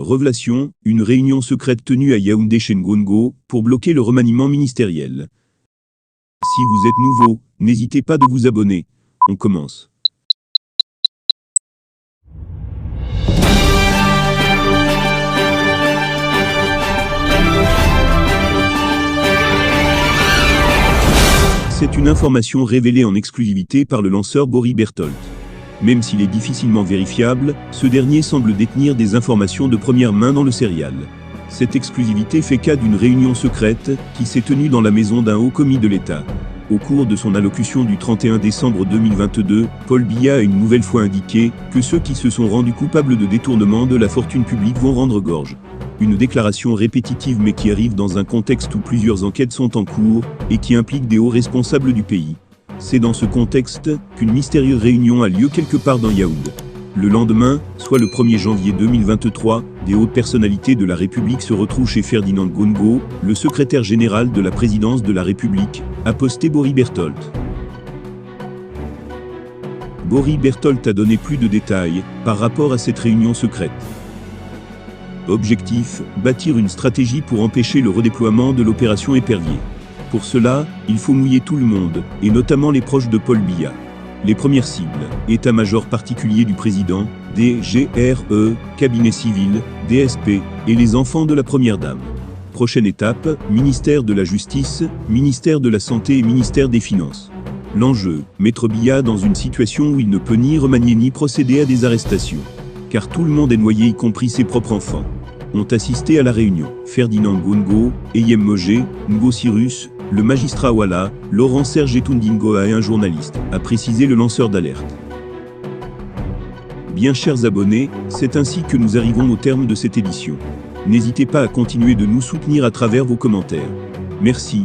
Révélation, une réunion secrète tenue à Yaoundé chez Ngongo, pour bloquer le remaniement ministériel. Si vous êtes nouveau, n'hésitez pas de vous abonner. On commence. C'est une information révélée en exclusivité par le lanceur Boris Berthold. Même s'il est difficilement vérifiable, ce dernier semble détenir des informations de première main dans le serial. Cette exclusivité fait cas d'une réunion secrète qui s'est tenue dans la maison d'un haut commis de l'État. Au cours de son allocution du 31 décembre 2022, Paul Biya a une nouvelle fois indiqué que ceux qui se sont rendus coupables de détournement de la fortune publique vont rendre gorge. Une déclaration répétitive mais qui arrive dans un contexte où plusieurs enquêtes sont en cours et qui implique des hauts responsables du pays. C'est dans ce contexte qu'une mystérieuse réunion a lieu quelque part dans Yaoundé. Le lendemain, soit le 1er janvier 2023, des hautes personnalités de la République se retrouvent chez Ferdinand Ngongo, le secrétaire général de la présidence de la République, a posté Boris Berthold. Boris Berthold a donné plus de détails par rapport à cette réunion secrète. Objectif, bâtir une stratégie pour empêcher le redéploiement de l'opération Épervier. Pour cela, il faut mouiller tout le monde, et notamment les proches de Paul Biya. Les premières cibles, état-major particulier du président, DGRE, cabinet civil, DSP, et les enfants de la première dame. Prochaine étape, ministère de la Justice, ministère de la Santé et ministère des Finances. L'enjeu, mettre Biya dans une situation où il ne peut ni remanier ni procéder à des arrestations. Car tout le monde est noyé, y compris ses propres enfants. Ont assisté à la réunion Ferdinand Ngongo, Eyem Mogé, Ngo Cyrus, le magistrat Wala, Laurent Serge Etundingoa et un journaliste, a précisé le lanceur d'alerte. Bien chers abonnés, c'est ainsi que nous arrivons au terme de cette édition. N'hésitez pas à continuer de nous soutenir à travers vos commentaires. Merci.